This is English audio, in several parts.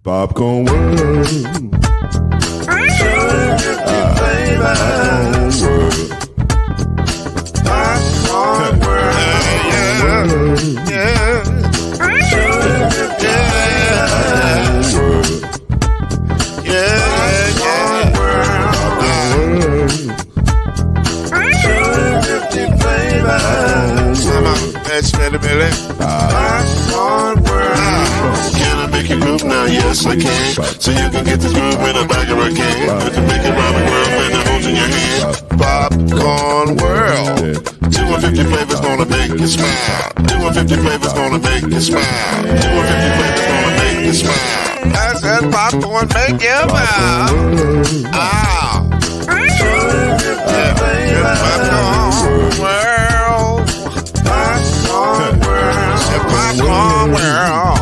Popcorn World. Popcorn World. Can I make you groove now? Yes, I can. So you can get this groove in the back of a can. You can make it round the world when the holes in your hand. Popcorn World. 250 flavors gonna make you smile. 250 flavors gonna make you smile. 250 flavors gonna make you smile. I said popcorn make you smile. Ah. Popcorn World. Popcorn World. Popcorn World.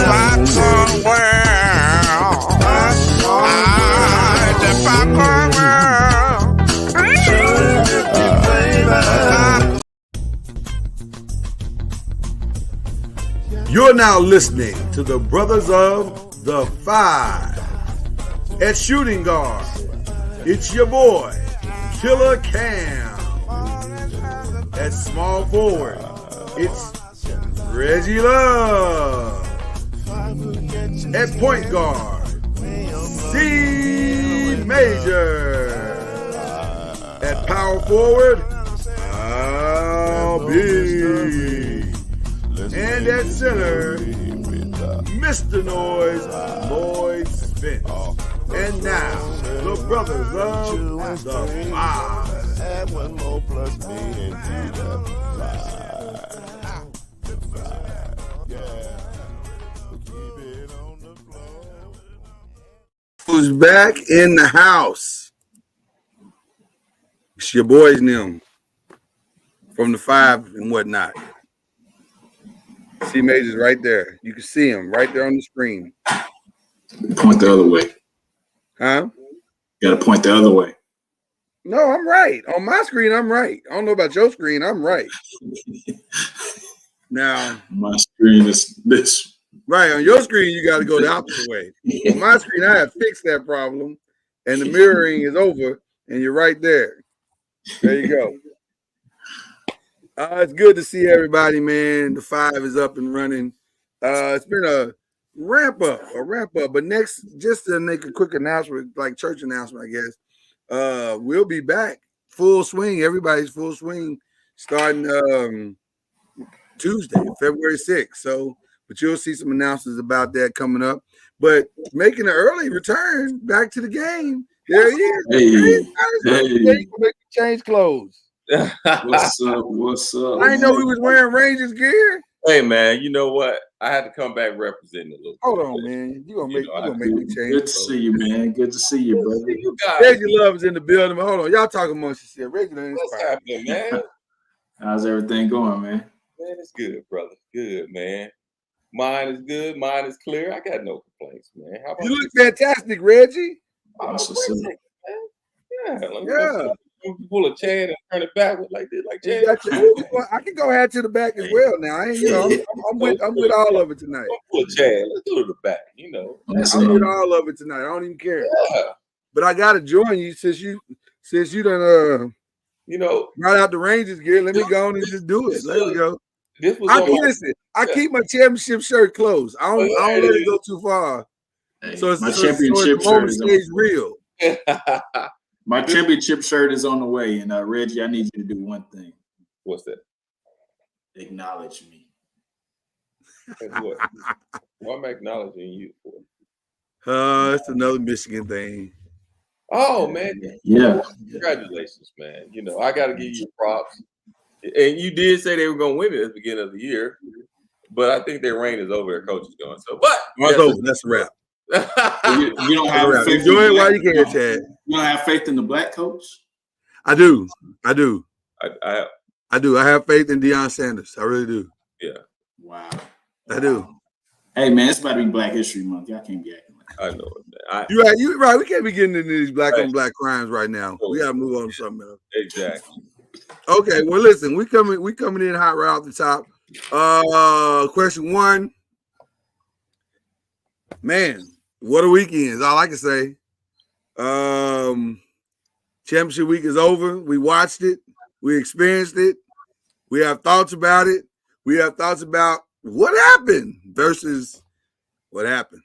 Popcorn World. The Popcorn World. You're now listening to the Brothers of the Five. At shooting guard, it's your boy, Killer Cam. At small forward, it's Reggie Love. At point guard, C Major. At power forward, Al B. And at center, Mr. Noise, Lloyd Spence. And now, the Brothers of the Five. Add one more plus me and do the five. Yeah. Keep it on the floor. Who's back in the house? It's your boys, them from the Five and whatnot. C Major's right there. You can see him right there on the screen. Point the other way. Huh? You gotta point the other way. No, I'm right. On my screen, I'm right. I don't know about your screen. I'm right. Now, My screen is this. right, on your screen, you got to go the opposite way. On my screen, I have fixed that problem, and the mirroring is over, and you're right there. There you go. It's good to see everybody, man. The Five is up and running. It's been a ramp up. But next, just to make a quick announcement, like church announcement, I guess, we'll be back full swing. Everybody's full swing starting Tuesday, February 6th. So, but you'll see some announcements about that coming up. But making an early return back to the game. There he is. Hey. Make me change clothes. What's up? What's up? I didn't know he was wearing Rangers gear. Hey man, you know what? I had to come back representing a little. Hold on, man. You gonna make me change. Good to see you, man. Good to see you, brother. You guys, Reggie Love is in the building. Hold on, y'all talking amongst yourself. Reggie Love is what's fine. happening, man? How's everything going, man? Man, it's good, brother. Good, man. Mine is good. Mine is clear. I got no complaints, man. How about You look fantastic, Reggie. That's what's up. Yeah, let me Yeah. pull a Chad and turn it backward like this, like Chad. Well, I can go ahead to the back as well now. I ain't, I'm with all of it tonight. Pull a Chad. Let's do it to the back. I'm with all of it tonight. I don't even care. Yeah. But I gotta join you since you done brought out the Rangers gear. Let me go on and just do it. Let me go. This was I keep my championship shirt closed. I don't let it go too far. Hey, So it's my championship so shirt stays real. My championship shirt is on the way, and Reggie, I need you to do one thing. What's that? Acknowledge me. What? What am I acknowledging you for? It's another Michigan thing. Oh man, Yeah. congratulations, man. I got to give you props. And you did say they were going to win it at the beginning of the year, but I think their reign is over. Their coach is going. So, but It's over. That's a wrap. You don't have faith. Enjoy it while you can, can, Chad. You don't have faith in the black coach? I do. I I have faith in Deion Sanders. I really do. Yeah. Wow. I do. Hey man, it's about to be Black History Month. Y'all can't be acting like that. I know it, man. You're right. We can't be getting into these black on black crimes right now. We gotta move on to something else. Exactly. Okay, well listen, we coming in hot right off the top. Question one, Man, what a weekend is all I can say. Championship week is over. We watched it. We experienced it. We have thoughts about it. We have thoughts about what happened versus what happened.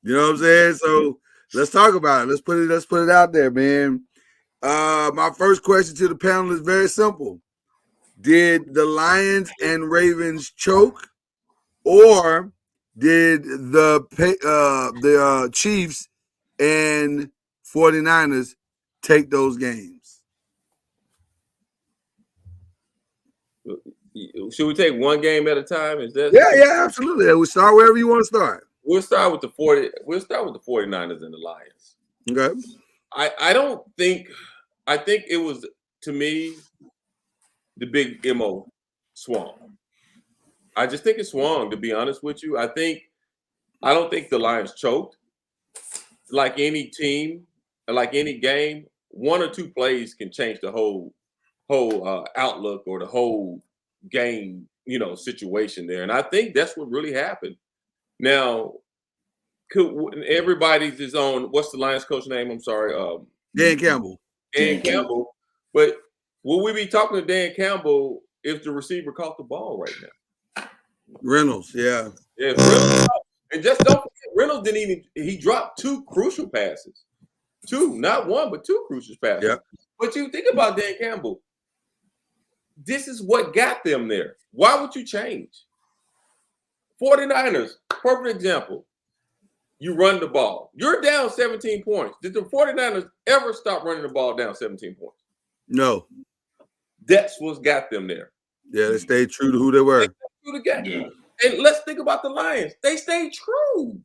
You know what I'm saying? So let's talk about it. Let's put it out there, man. My first question to the panel is very simple. Did the Lions and Ravens choke, or did the Chiefs and 49ers take those games? Should we take one game at a time? Is that Yeah, absolutely. We'll start wherever you want to start. We'll start with the 49ers and the Lions. Okay. I think it was, to me, the big MO swung. I just think it swung, to be honest with you. I don't think the Lions choked. Like any team, like any game, one or two plays can change the whole outlook or the whole game, situation there. And I think that's what really happened. Now, everybody's is on, what's the Lions coach name? I'm sorry. Dan Campbell. Dan Campbell. But will we be talking to Dan Campbell if the receiver caught the ball right now? Reynolds, yeah. Yeah, Reynolds, and just don't forget, Reynolds he dropped two crucial passes. Two, not one, but two crucial passes. Yep. But you think about Dan Campbell. This is what got them there. Why would you change? 49ers, perfect example. You run the ball. You're down 17 points. Did the 49ers ever stop running the ball down 17 points? No. That's what's got them there. Yeah, they stayed true to who they were. Yeah. And let's think about the Lions. They stayed true.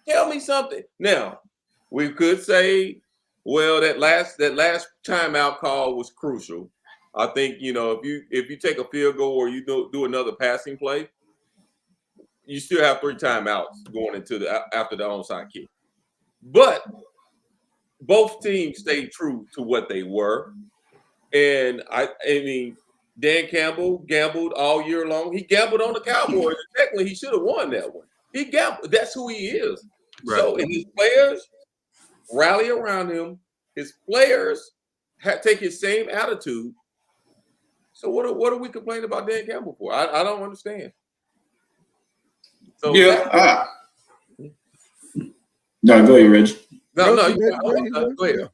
Tell me something. Now, we could say, well, that last timeout call was crucial. I think, if you take a field goal or you do another passing play, you still have 3 timeouts going into after the onside kick. But both teams stayed true to what they were. And I mean, Dan Campbell gambled all year long. He gambled on the Cowboys. Technically, he should have won that one. He gambled. That's who he is. Right. So, and his players rally around him. His players take his same attitude. So what are we complaining about Dan Campbell for? I don't understand. So yeah. No, go ahead, Reg. No, go ahead.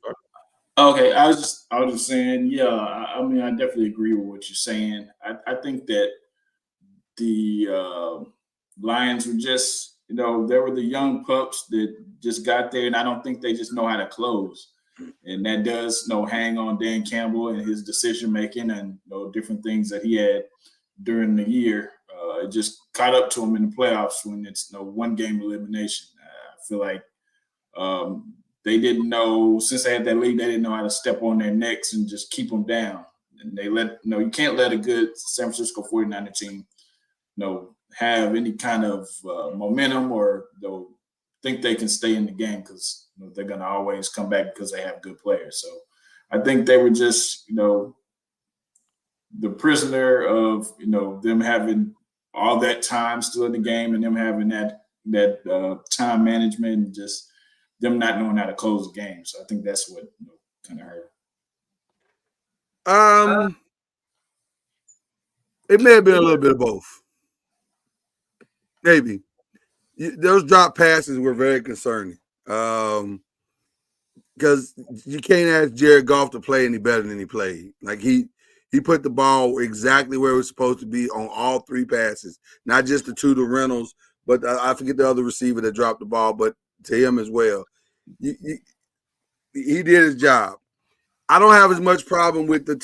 Okay, I was just saying, yeah. I mean, I definitely agree with what you're saying. I think that the Lions were just, they were the young pups that just got there, and I don't think they just know how to close. And that does, hang on Dan Campbell and his decision making and different things that he had during the year. It just caught up to him in the playoffs when it's one game elimination. I feel like they didn't know, since they had that lead, they didn't know how to step on their necks and just keep them down. And they you can't let a good San Francisco 49er team, have any kind of momentum or think they can stay in the game because they're going to always come back because they have good players. So I think they were just, the prisoner of, them having all that time still in the game and them having that time management and just them not knowing how to close the game. So I think that's what kind of hurt. It may have been a little bit of both. Maybe. Those drop passes were very concerning. Because you can't ask Jared Goff to play any better than he played. Like he put the ball exactly where it was supposed to be on all 3 passes, not just the 2 to Reynolds, but I forget the other receiver that dropped the ball, but to him as well. He did his job. I don't have as much problem with the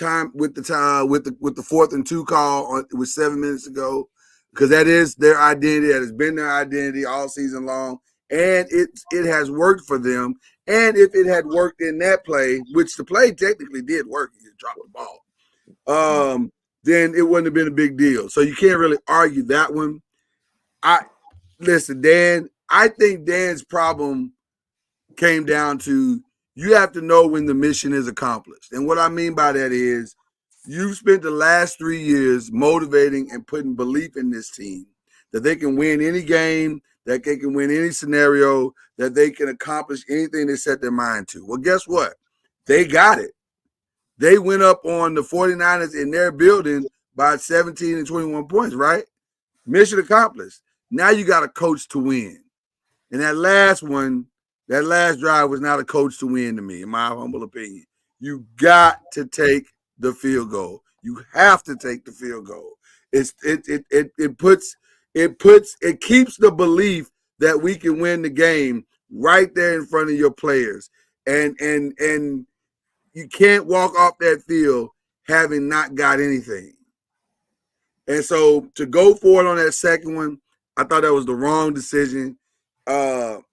4th and 2 call with 7 minutes ago, because that is their identity. That has been their identity all season long, and it has worked for them. And if it had worked in that play, which the play technically did work, he dropped the ball, then it wouldn't have been a big deal. So you can't really argue that one. Listen, Dan, I think Dan's problem came down to you have to know when the mission is accomplished. And what I mean by that is you've spent the last 3 years motivating and putting belief in this team that they can win any game, that they can win any scenario, that they can accomplish anything they set their mind to. Well, guess what? They got it. They went up on the 49ers in their building by 17 and 21 points, right? Mission accomplished. Now you got a coach to win. And that last drive was not a coach to win to me, in my humble opinion. You got to take the field goal. You have to take the field goal. It keeps the belief that we can win the game right there in front of your players. And you can't walk off that field having not got anything. And so to go for it on that second one, I thought that was the wrong decision. And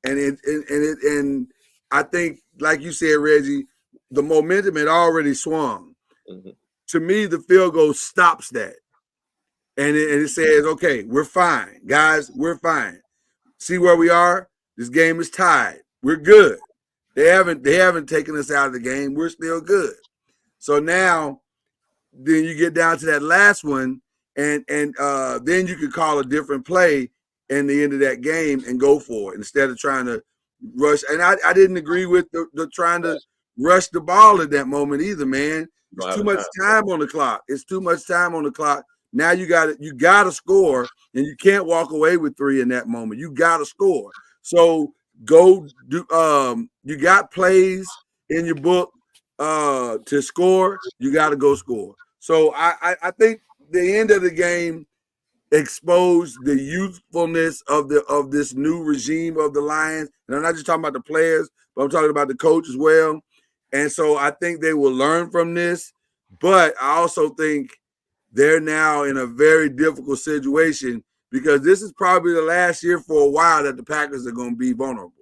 I think, like you said, Reggie, the momentum had already swung. Mm-hmm. To me, the field goal stops that. And it says, okay, we're fine. Guys, we're fine. See where we are? This game is tied. We're good. They haven't taken us out of the game. We're still good. So now, then you get down to that last one, and then you can call a different play in the end of that game and go for it instead of trying to rush. And I didn't agree with the trying to rush the ball at that moment either, man. It's too much time on the clock. It's too much time on the clock. Now you got to score, and you can't walk away with 3 in that moment. You got to score. So go do. You got plays in your book to score. You got to go score. So I think the end of the game exposed the youthfulness of this new regime of the Lions. And I'm not just talking about the players, but I'm talking about the coach as well. And so I think they will learn from this. But I also think they're now in a very difficult situation because this is probably the last year for a while that the Packers are going to be vulnerable.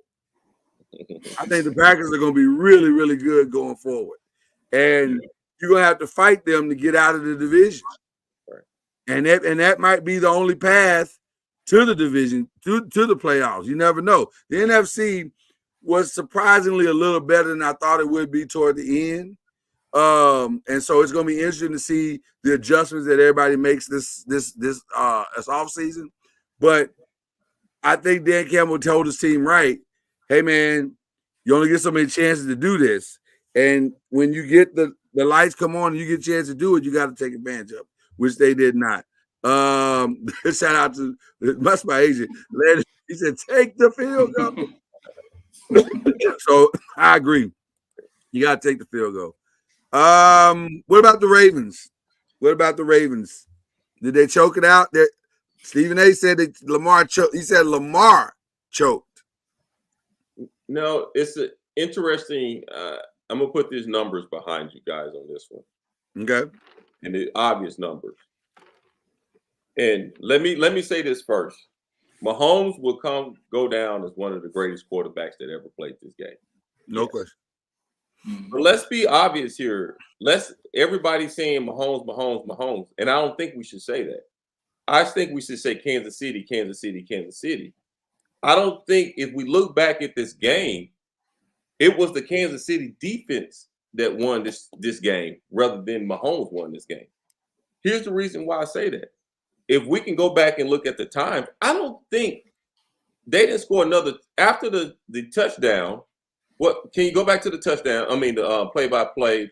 I think the Packers are going to be really, really good going forward. And you're going to have to fight them to get out of the division. And that might be the only path to the division, to the playoffs. You never know. The NFC was surprisingly a little better than I thought it would be toward the end. And so it's going to be interesting to see the adjustments that everybody makes this offseason. But I think Dan Campbell told his team, right, hey, man, you only get so many chances to do this. And when you get the lights come on and you get a chance to do it, you got to take advantage of it, which they did not. Shout out to that's my agent. He said, take the field goal. So I agree. You got to take the field goal. What about the Ravens? Did they choke it out? Stephen A. said that Lamar choked. He said Lamar choked. No, it's interesting. I'm gonna put these numbers behind you guys on this one. Okay. And the obvious numbers. And let me say this first. Mahomes will go down as one of the greatest quarterbacks that ever played this game. No question. But let's be obvious here. Everybody's saying Mahomes, and I don't think we should say that. I think we should say Kansas City. I don't think if we look back at this game, it was the Kansas City defense that won this game rather than Mahomes won this game. Here's the reason why I say that. If we can go back and look at the time, I don't think they didn't score another after the touchdown. What can you go back to the touchdown? I mean, the play-by-play.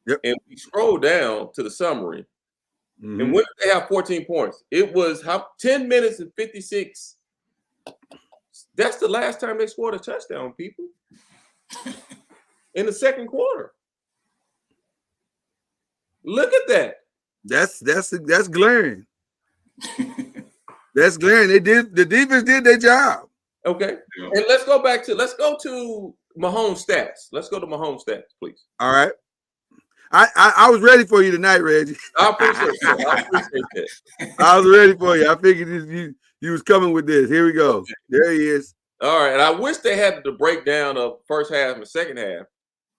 Yep. And we scroll down to the summary. Mm-hmm. And when did they have 14 points? It was 10 minutes and 56. That's the last time they scored a touchdown, people. In the second quarter. Look at that. That's glaring. That's glaring. The defense did their job. Okay. And let's go to Mahomes stats. Let's go to Mahomes stats, please. All right. I was ready for you tonight, Reggie. I appreciate that. I was ready for you. I figured you was coming with this. Here we go. Okay. There he is. All right. And I wish they had the breakdown of first half and second half,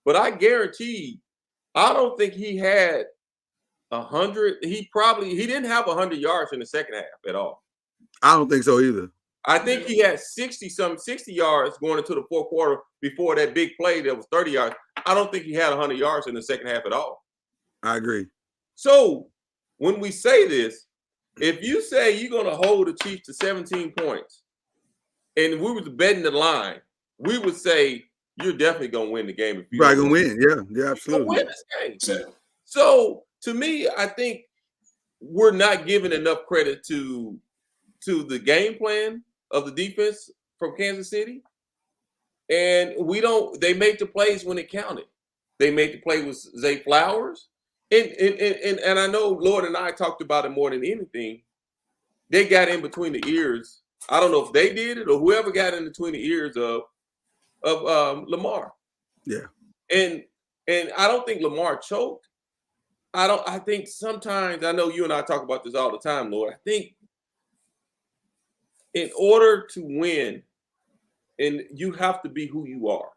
but I guarantee I don't think he had 100. He didn't have 100 yards in the second half at all. I don't think so either. I think he had 60 yards going into the fourth quarter before that big play that was 30 yards. I don't think he had 100 yards in the second half at all. I agree. So when we say this, if you say you're going to hold the Chiefs to 17 points, and we was betting the line, we would say you're definitely going to win the game. If you Probably gonna win. Yeah, you're absolutely. gonna win this game. Exactly. So to me, I think we're not giving enough credit to the game plan of the defense from Kansas City. And they made the plays when it counted. They made the play with Zay Flowers. And I know Lord and I talked about it more than anything. They got in between the ears. I don't know if they did it or whoever got in between the ears of Lamar. Yeah. And I don't think Lamar choked. I think sometimes, I know you and I talk about this all the time, Lord. I think in order to win, and you have to be who you are.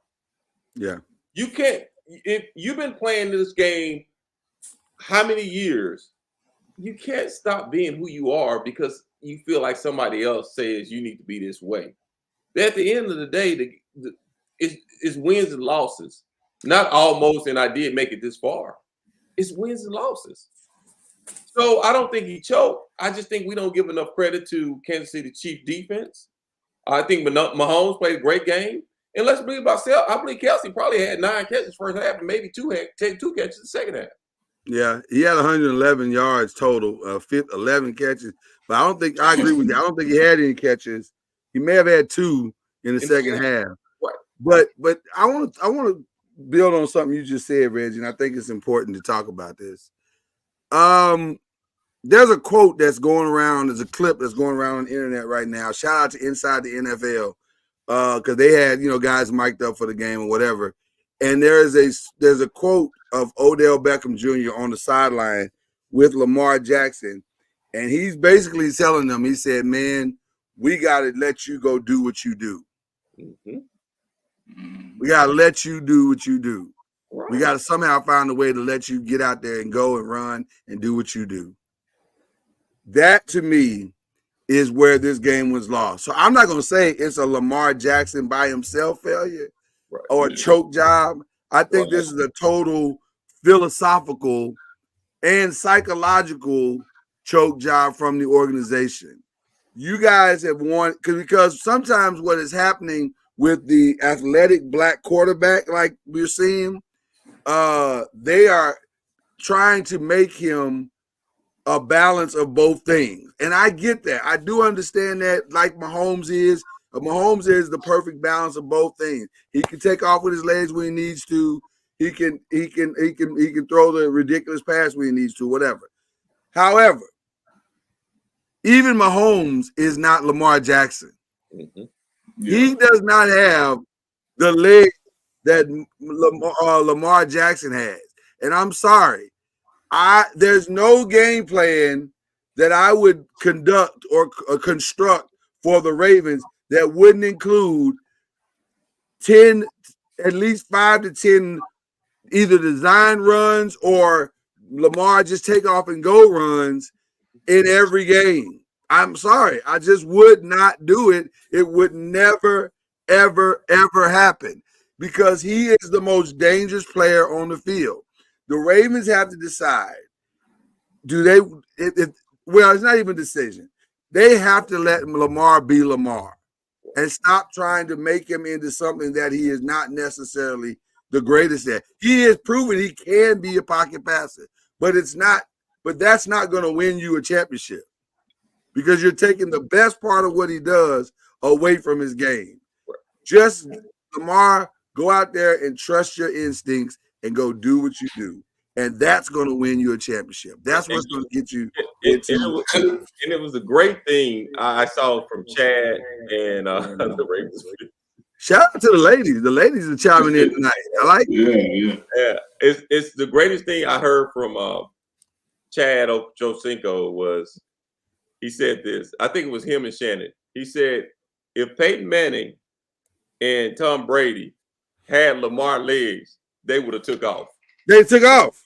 Yeah. You can't, if you've been playing this game how many years, you can't stop being who you are because you feel like somebody else says you need to be this way. At the end of the day, it's wins and losses. Not almost, and I did make it this far. It's wins and losses. So I don't think he choked. I just think we don't give enough credit to Kansas City Chiefs defense. I think Mahomes played a great game. And let's believe ourselves. I believe Kelsey probably had 9 catches first half and maybe two catches the second half. Yeah, he had 111 yards total, 11 catches. But I agree with you. I don't think he had any catches. He may have had 2 in the second half. Right. But I want to build on something you just said, Reggie, and I think it's important to talk about this. There's a quote that's going around, there's a clip that's going around on the internet right now. Shout out to Inside the NFL, because they had, guys mic'd up for the game or whatever. And there's a quote of Odell Beckham Jr. on the sideline with Lamar Jackson. And he's basically telling them, he said, man, we got to let you go do what you do. Mm-hmm. We got to let you do what you do. Right. We got to somehow find a way to let you get out there and go and run and do what you do. That, to me, is where this game was lost. So I'm not going to say it's a Lamar Jackson by himself failure or a choke job. I think this is a total philosophical and psychological choke job from the organization. You guys have won because sometimes what is happening with the athletic black quarterback, like we're seeing, they are trying to make him a balance of both things. And I get that. I do understand that, like Mahomes is. Mahomes is the perfect balance of both things. He can take off with his legs when he needs to. He can throw the ridiculous pass when he needs to, whatever. However, even Mahomes is not Lamar Jackson. Mm-hmm. Yeah. He does not have the leg that Lamar Jackson has. And I'm sorry. There's no game plan that I would conduct or construct for the Ravens that wouldn't include at least 5 to 10 either design runs or Lamar just take off and go runs in every game. I'm sorry. I just would not do it. It would never, ever, ever happen because he is the most dangerous player on the field. The Ravens have to decide, it's not even a decision. They have to let Lamar be Lamar and stop trying to make him into something that he is not necessarily the greatest at. He has proven he can be a pocket passer, but that's not going to win you a championship because you're taking the best part of what he does away from his game. Just Lamar, go out there and trust your instincts and go do what you do. And that's going to win you a championship. That's what's going to get you. And it was a great thing I saw from Chad and the Ravens. Shout out to the ladies. The ladies are chiming in tonight. I like it. Yeah. It's the greatest thing I heard from Chad Ochocinco was he said this. I think it was him and Shannon. He said, if Peyton Manning and Tom Brady had Lamar legs, they would have took off. They took off.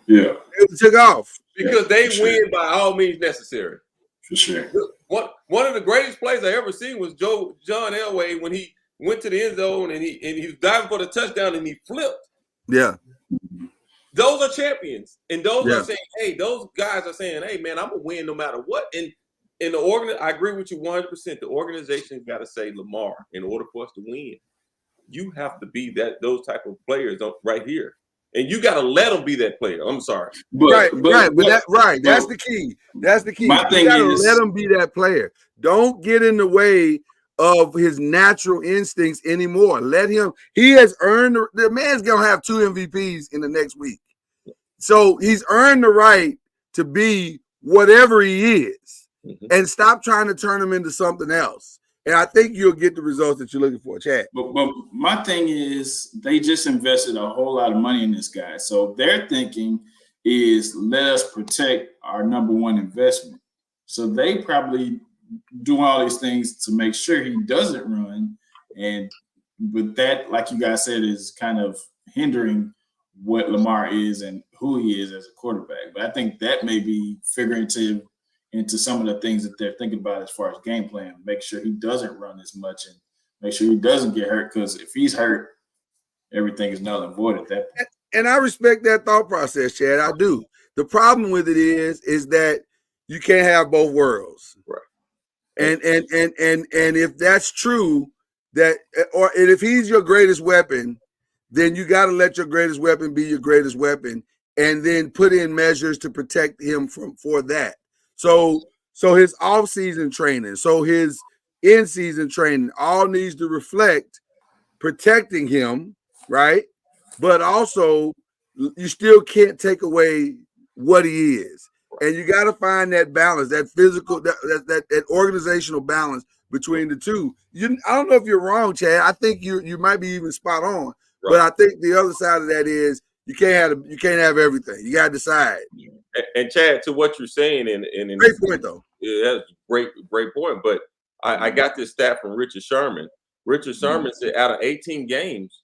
Yeah. They took off. Because they win by all means necessary. For sure. One of the greatest plays I ever seen was John Elway when he went to the end zone and he was diving for the touchdown and he flipped. Yeah. those are champions, and those Yeah. are saying, hey, those guys are saying, hey, man, I'm gonna win no matter what. And I agree with you 100%. The organization's got to say, Lamar, in order for us to win, you have to be those type of players right here, and you got to let them be that player. I'm sorry, Right. That's the key. That's the key. My You thing gotta is- let him be that player. Don't get in the way of his natural instincts anymore. Let him. He has earned. The man's gonna have 2 MVPs in the next week, so he's earned the right to be whatever he is, and stop trying to turn him into something else. And I think you'll get the results that you're looking for, Chad. But my thing is, they just invested a whole lot of money in this guy. So their thinking is, let us protect our number one investment. So they probably do all these things to make sure he doesn't run. And with that, like you guys said, is kind of hindering what Lamar is and who he is as a quarterback. But I think that may be figurative into some of the things that they're thinking about as far as game plan. Make sure he doesn't run as much and make sure he doesn't get hurt, because if he's hurt, everything is null and void at that point. And I respect that thought process, Chad. I do. The problem with it is that you can't have both worlds. Right. And if that's true, and if he's your greatest weapon, then you got to let your greatest weapon be your greatest weapon, and then put in measures to protect him for that. So his off-season training, so his in-season training, all needs to reflect protecting him, right? But also, you still can't take away what he is, and you got to find that balance, that physical, that organizational balance between the two. I don't know if you're wrong, Chad. I think you might be even spot on, right. But I think the other side of that is you can't have everything. You got to decide. And Chad, to what you're saying, and great point though. Yeah, that's great point. But I got this stat from Richard Sherman. Richard Sherman said out of 18 games,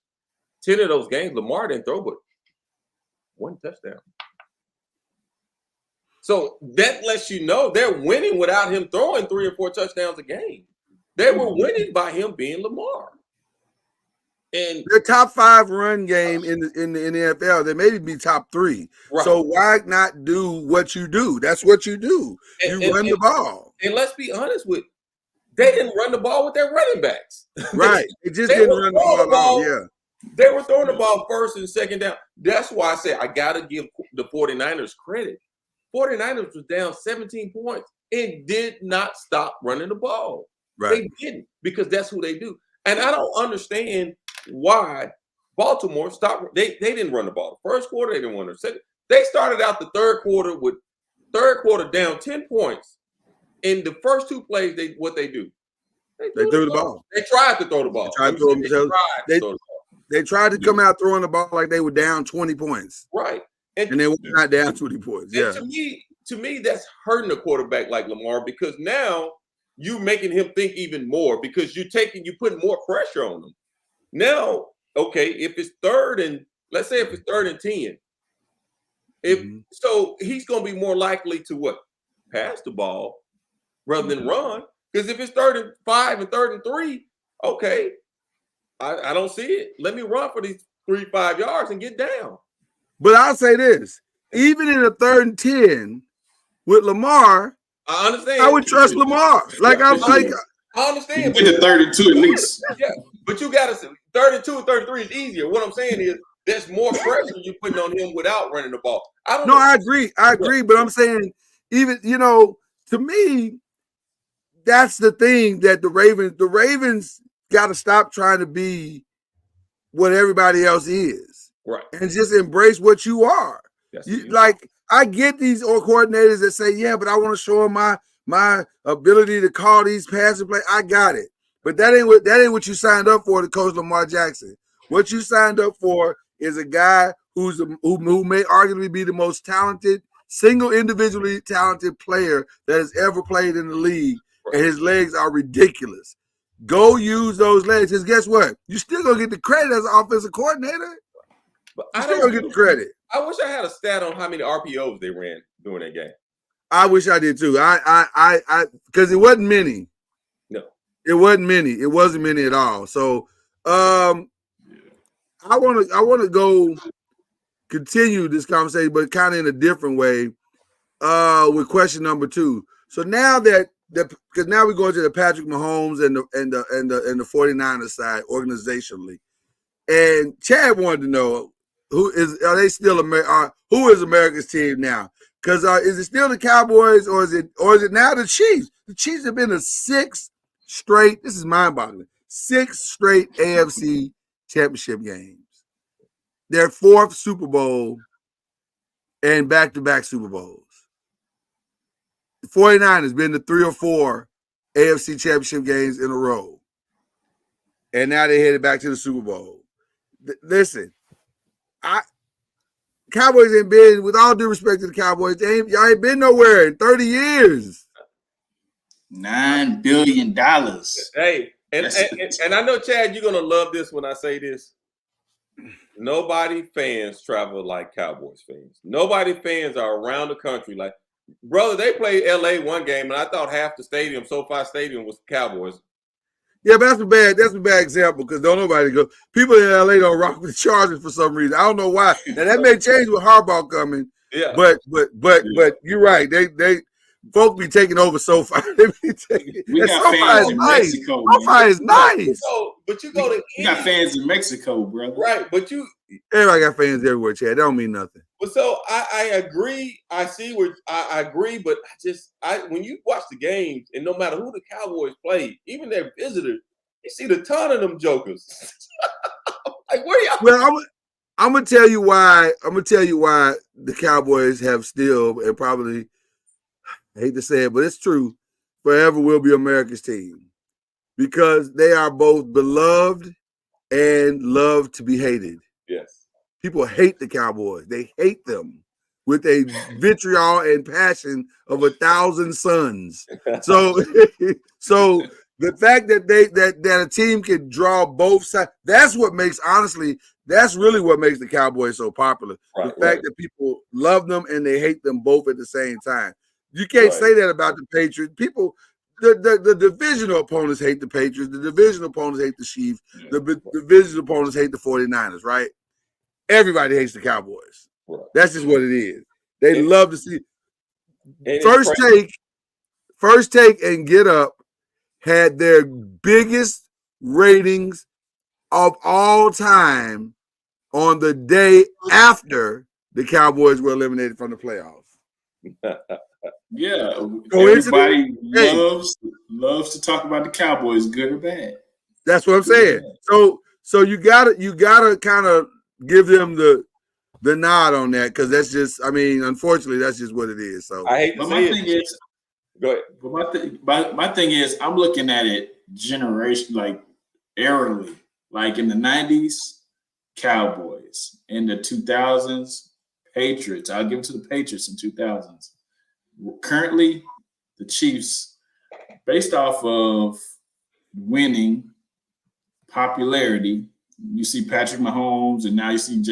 10 of those games, Lamar didn't throw but 1 touchdown. So that lets you know they're winning without him throwing 3 or 4 touchdowns a game. They were winning by him being Lamar. And their top 5 run game in the NFL, they maybe be top 3. Right. So why not do what you do? That's what you do. You run the ball. And let's be honest with, they didn't run the ball with their running backs. Right. They didn't run the ball. Yeah. They were throwing the ball first and second down. That's why I say I got to give the 49ers credit. 49ers was down 17 points and did not stop running the ball. Right. They didn't, because that's who they do. And I don't understand why Baltimore stopped. They didn't run the ball. The first quarter, they didn't run the second. They started out the third quarter down 10 points. In the first 2 plays, what they do? They threw the ball. They tried to throw the ball. They tried to come out throwing the ball like they were down 20 points. Right. And they were not down 20 points. Yeah. To me, that's hurting a quarterback like Lamar, because now you making him think even more, because you putting more pressure on him. Now, okay, if it's let's say if it's 3rd and 10, so he's going to be more likely to what? Pass the ball rather than run. Because if it's 3rd and 5 and 3rd and 3, okay, I don't see it. Let me run for these 3-5 yards and get down. But I'll say this: even in a 3rd and 10 with Lamar, I understand. I would trust Lamar. I understand. Get to 32 at least. Yeah, but you got to 32 and 33 is easier. What I'm saying is there's more pressure you're putting on him without running the ball. I agree. But I'm saying, even, to me, that's the thing that the Ravens got to stop trying to be what everybody else is. Right. And just embrace what you are. I get these coordinators that say, yeah, but I want to show them my ability to call these passing plays. I got it. But that ain't what you signed up for to coach Lamar Jackson. What you signed up for is a guy who may arguably be the most talented, single individually talented player that has ever played in the league. And his legs are ridiculous. Go use those legs. Because guess what? You still gonna get the credit as an offensive coordinator. But I still gonna get the credit. I wish I had a stat on how many RPOs they ran during that game. I wish I did too. I because it wasn't many. No, it wasn't many. It wasn't many at all. So, I want to go. continue this conversation, but kind of in a different way. With question number 2. So now that because now we're going to the Patrick Mahomes and the 49ers side organizationally, and Chad wanted to know who is America's team now? Because is it still the Cowboys or is it now the Chiefs? The Chiefs have been to 6 straight. This is mind-boggling. 6 straight AFC championship games. Their 4th Super Bowl and back-to-back Super Bowls. The 49ers been to 3 or 4 AFC championship games in a row. And now they headed back to the Super Bowl. Listen, Cowboys ain't been, with all due respect to the Cowboys, y'all ain't been nowhere in 30 years. $9 billion. Hey, and I know, Chad, you're gonna love this when I say this. Nobody fans travel like Cowboys fans. Nobody fans are around the country like, brother. They played LA one game, and I thought half the stadium, SoFi Stadium, was Cowboys. Yeah, but that's a bad example because don't nobody go. People in LA don't rock with the Chargers for some reason. I don't know why. Now that may change with Harbaugh coming. Yeah. But you're right. They folks be taking over SoFi. We got fans in Mexico. SoFi is nice. But you go to you got fans in Mexico, brother. Right, but everybody got fans everywhere, Chad. That don't mean nothing. But so I agree. I see where I agree, but when you watch the games, and no matter who the Cowboys play, even their visitors, you see the ton of them jokers. Like, where y'all? Well, I'm gonna tell you why. I'm gonna tell you why the Cowboys have still, and probably, I hate to say it, but it's true, forever will be America's team. Because they are both beloved and love to be hated. Yes. People hate the Cowboys. They hate them with a vitriol and passion of 1,000 suns. So the fact that that a team can draw both sides, that's really what makes the Cowboys so popular. Right, the fact that people love them and they hate them both at the same time. You can't say that about the Patriots. People, the divisional opponents hate the Patriots. The divisional opponents hate the Chiefs. Yeah. The divisional opponents hate the 49ers, right? Everybody hates the Cowboys. Right. That's just what it is. They love to see. First Take and Get Up had their biggest ratings of all time on the day after the Cowboys were eliminated from the playoffs. Yeah, everybody loves to talk about the Cowboys, good or bad. That's what I'm saying. So you gotta kind of give them the nod on that because that's just, I mean, unfortunately, that's just what it is. So I hate to say it. Go ahead. But my thing is, I'm looking at it generation, like airily, like in the 90s, Cowboys, in the 2000s, Patriots. I'll give it to the Patriots in 2000s. Currently, the Chiefs, based off of winning, popularity, you see Patrick Mahomes, and now you see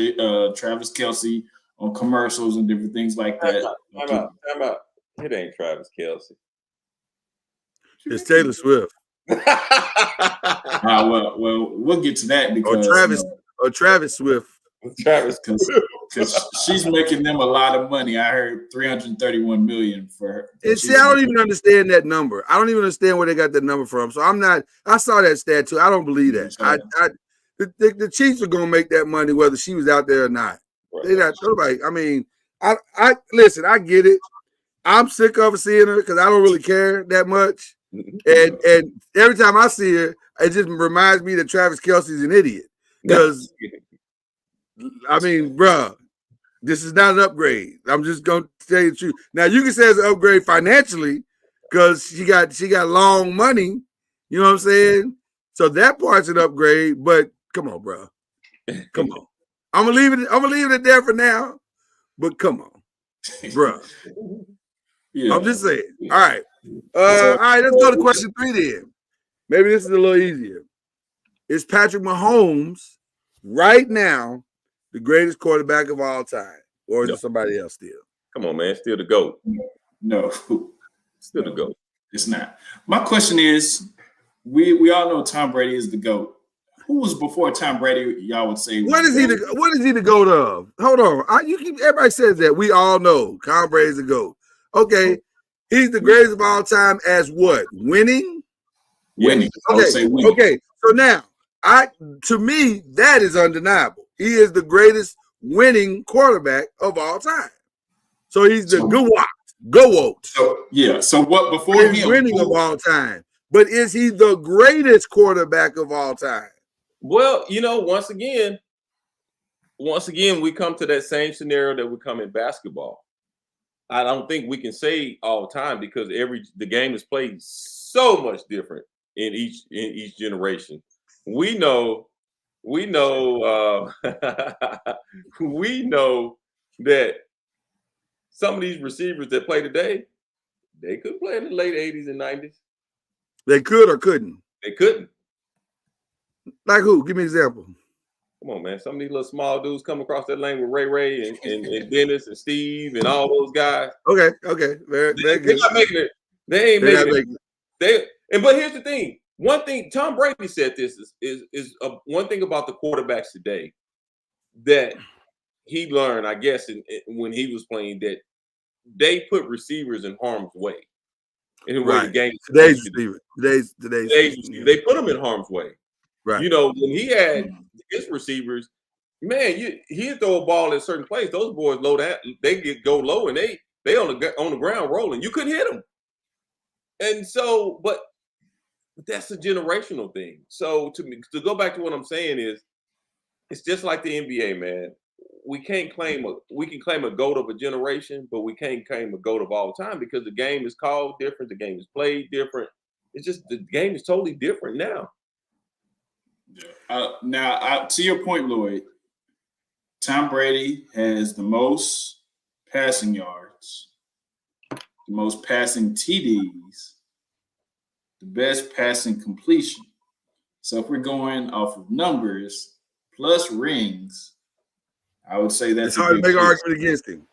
Travis Kelce on commercials and different things like that. Time out. It ain't Travis Kelce. It's Taylor Swift. Well, we'll get to that because Travis Swift. Travis, because she's making them a lot of money. I heard $331 million for her. And see, I don't even understand that number. I don't even understand where they got that number from. So I saw that stat too. I don't believe that. The Chiefs are gonna make that money whether she was out there or not. Right. They not nobody. I mean, I listen. I get it. I'm sick of seeing her because I don't really care that much. And every time I see her, it just reminds me that Travis Kelce's an idiot. Because I mean, bruh, this is not an upgrade. I'm just gonna tell you the truth. Now you can say it's an upgrade financially because she got long money. You know what I'm saying? So that part's an upgrade. But come on, bro. Come on. I'm gonna leave it there for now. But come on, bro. Yeah. I'm just saying. All right. All right, let's go to question 3 then. Maybe this is a little easier. Is Patrick Mahomes right now the greatest quarterback of all time? Or is it somebody else still? Come on, man. Still the GOAT. No. Still the GOAT. It's not. My question is, we all know Tom Brady is the GOAT. who was before Tom Brady? Y'all would say What is he the GOAT of? Hold on. Everybody says that. We all know Tom Brady's the GOAT. Okay. He's the greatest of all time as what? Winning? winning? I would say winning. Okay. So now, to me, that is undeniable. He is the greatest winning quarterback of all time. So he's the GOAT. So yeah. So what before He's him? winning of all time. But is he the greatest quarterback of all time? Well, once again, we come to that same scenario that we come in basketball. I don't think we can say all the time because the game is played so much different in each generation. We know that some of these receivers that play today, they could play in the late 80s and 90s. They could or couldn't. They couldn't. Like who? Give me an example. Come on, man. Some of these little small dudes come across that lane with Ray and Dennis and Steve and all those guys. Okay. Very good. They're not making it. They ain't making it. But here's the thing. One thing Tom Brady said this is one thing about the quarterbacks today that he learned, I guess, when he was playing, that they put receivers in harm's way. In the game today's receiver. They put them in harm's way. Right. When he had his receivers, man, he'd throw a ball in certain place. Those boys low down, they go low and they on the ground rolling. You couldn't hit them. And so, but that's a generational thing. So to go back to what I'm saying is, it's just like the NBA, man. We can claim a GOAT of a generation, but we can't claim a GOAT of all time because the game is called different, the game is played different. It's just the game is totally different now. Now, to your point, Lloyd, Tom Brady has the most passing yards, the most passing TDs, the best passing completion. So if we're going off of numbers plus rings, I would say that's it's hard to make an argument against him.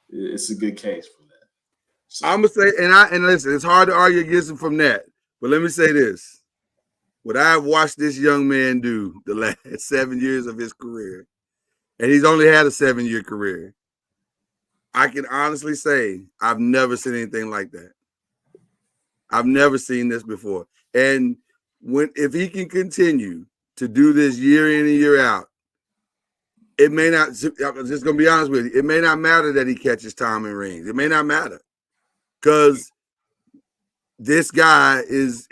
It's a good case for that. So, I'm gonna say, and listen, it's hard to argue against him from that. But let me say this. What I've watched this young man do the last 7 years of his career, and he's only had a 7-year career, I can honestly say I've never seen anything like that. I've never seen this before. And if he can continue to do this year in and year out, it may not, I'm just going to be honest with you, it may not matter that he catches time and rings. It may not matter because this guy is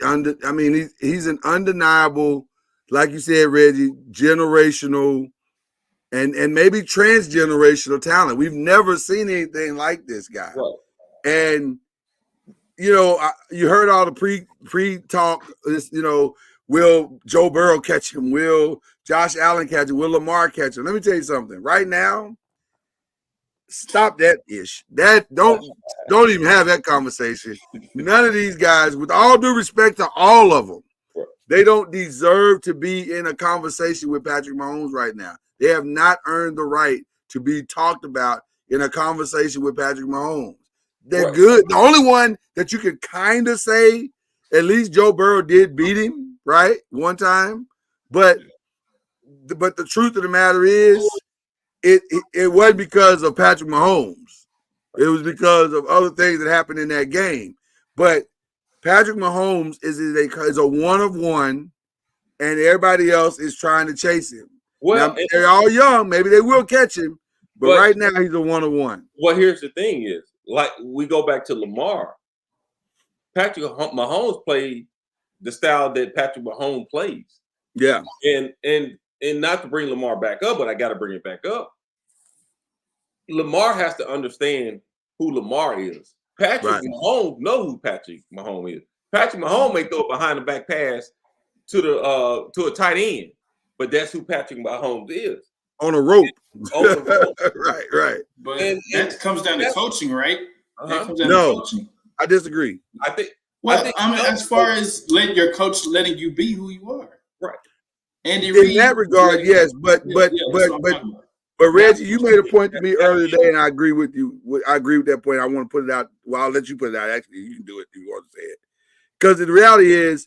he's an undeniable, like you said, Reggie, generational and maybe transgenerational talent. We've never seen anything like this guy. Right. And, you heard all the pre-talk, will Joe Burrow catch him? Will Josh Allen catch him? Will Lamar catch him? Let me tell you something. Right now, stop that ish. Don't even have that conversation. None of these guys, with all due respect to all of them, they don't deserve to be in a conversation with Patrick Mahomes right now. They have not earned the right to be talked about in a conversation with Patrick Mahomes. They're good. The only one that you could kind of say, at least Joe Burrow did beat him, right? One time. But the truth of the matter is, it wasn't because of Patrick Mahomes. It was because of other things that happened in that game. But Patrick Mahomes is a one of one, and everybody else is trying to chase him. Well, now, they're all young. Maybe they will catch him, but right now he's a one of one. Well, here's the thing: is like we go back to Lamar. Patrick Mahomes played the style that Patrick Mahomes plays. Yeah, and not to bring Lamar back up, but I got to bring it back up. Lamar has to understand who Lamar is. Patrick Mahomes know who Patrick Mahomes is. Patrick Mahomes may throw a behind the back pass to a tight end, but that's who Patrick Mahomes is. On a rope. Right. But that comes down to coaching, right? That comes down to coaching. I disagree. As far as your coach letting you be who you are. Right. Andy Reid, in that regard, yes, but Reggie, you made a point to me earlier today, and I agree with you. I agree with that point. I want to put it out. Well, I'll let you put it out. Actually, you can do it if you want to say it. Because the reality is,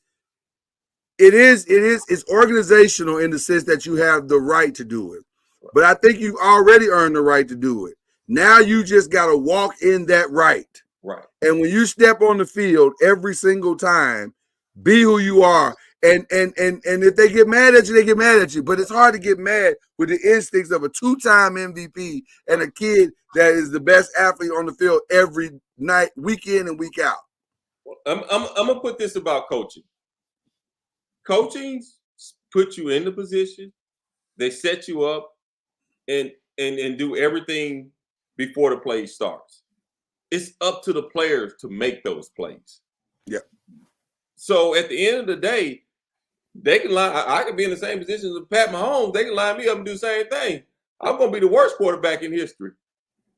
it's organizational in the sense that you have the right to do it. But I think you've already earned the right to do it. Now you just got to walk in that right. Right. And when you step on the field every single time, be who you are. And if they get mad at you, they get mad at you. But it's hard to get mad with the instincts of a 2-time MVP and a kid that is the best athlete on the field every night, week in and week out. I'm gonna put this about coaching. Coaching put you in the position, they set you up and do everything before the play starts. It's up to the players to make those plays. Yeah. So at the end of the day, they can line. I could be in the same position as Pat Mahomes. They can line me up and do the same thing. I'm gonna be the worst quarterback in history,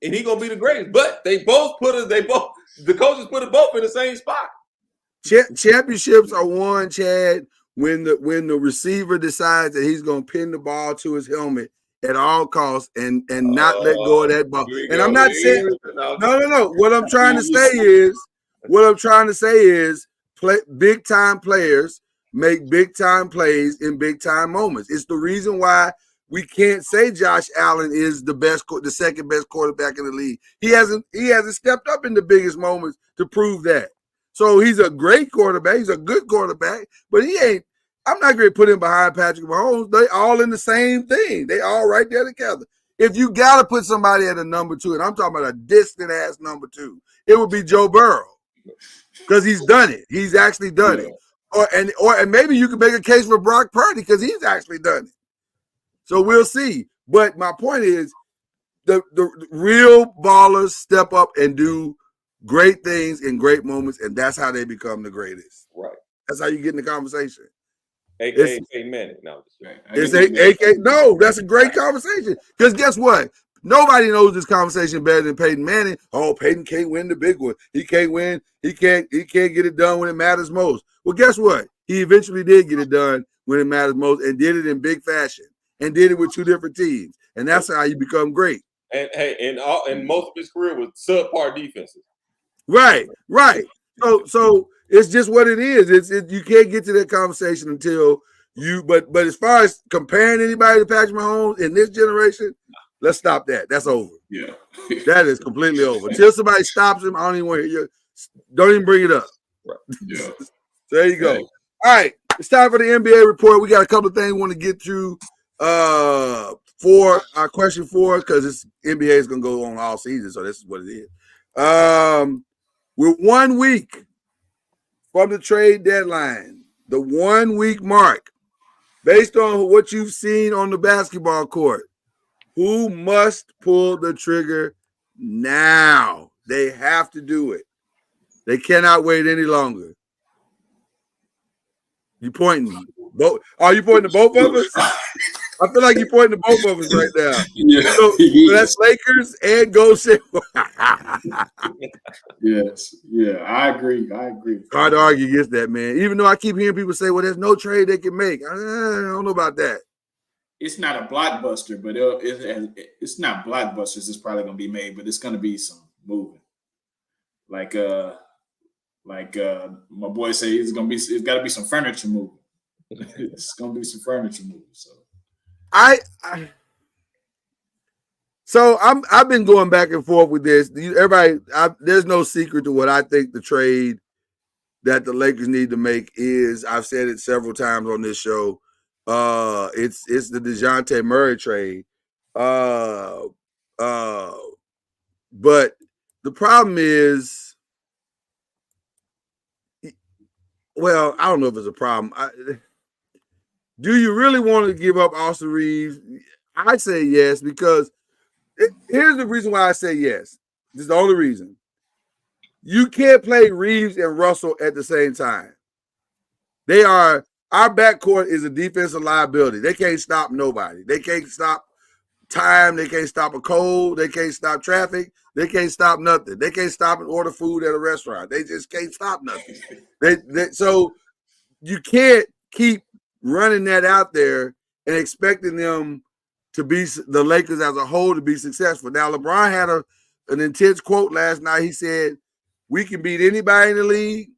and he's gonna be the greatest. But the coaches put it both in the same spot. Championships are won, Chad, when the receiver decides that he's going to pin the ball to his helmet at all costs and not let go of that ball. And I'm not saying no. What I'm trying to say is big time players make big time plays in big time moments. It's the reason why we can't say Josh Allen is the second best quarterback in the league. He hasn't stepped up in the biggest moments to prove that. So he's a great quarterback. He's a good quarterback, but he ain't. I'm not going to put him behind Patrick Mahomes. They all in the same thing. They all right there together. If you got to put somebody at a number 2, and I'm talking about a distant ass number 2, it would be Joe Burrow because he's done it. He's actually done it. Or maybe you could make a case for Brock Purdy because he's actually done it. So we'll see. But my point is, the real ballers step up and do great things in great moments, and that's how they become the greatest. Right. That's how you get in the conversation. AKA Manning. No, that's a great conversation. Because guess what? Nobody knows this conversation better than Peyton Manning. Oh, Peyton can't win the big one. He can't win. He can't get it done when it matters most. Well, guess what? He eventually did get it done when it matters most and did it in big fashion and did it with 2 different teams. And that's how you become great. And most of his career was subpar defenses. Right. So it's just what it is. You can't get to that conversation until you. But as far as comparing anybody to Patrick Mahomes in this generation, let's stop that. That's over. Yeah, that is completely over. Until somebody stops him, I don't even want to hear you. Don't even bring it up. Right. Yeah. So there you go. All right, it's time for the NBA report. We got a couple of things we want to get through for our question 4 because this NBA is going to go on all season. So this is what it is. We're 1 week from the trade deadline, the 1 week mark. Based on what you've seen on the basketball court, who must pull the trigger now? They have to do it. They cannot wait any longer. You pointing? Are you pointing to both of us? I feel like you're pointing to both of us right now. Yeah. So that's Lakers and Golden State. Yes. Yeah, I agree. Hard to argue against that, man. Even though I keep hearing people say, well, there's no trade they can make. I don't know about that. It's not a blockbuster, but it's not blockbusters. It's probably going to be made, but it's going to be some moving. Like my boy say, it's got to be some furniture moving. It's going to be some furniture moving. So I've been going back and forth with this. There's no secret to what I think the trade that the Lakers need to make is. I've said it several times on this show. It's the DeJounte Murray trade. But the problem is, well, I don't know if it's a problem. Do you really want to give up Austin Reeves? I say yes, because here's the reason why I say yes. This is the only reason. You can't play Reeves and Russell at the same time. Our backcourt is a defensive liability. They can't stop nobody. They can't stop time. They can't stop a cold. They can't stop traffic. They can't stop nothing. They can't stop and order food at a restaurant. They just can't stop nothing. So you can't keep running that out there and expecting them to be the Lakers as a whole to be successful. Now, LeBron had an intense quote last night. He said, "We can beat anybody in the league.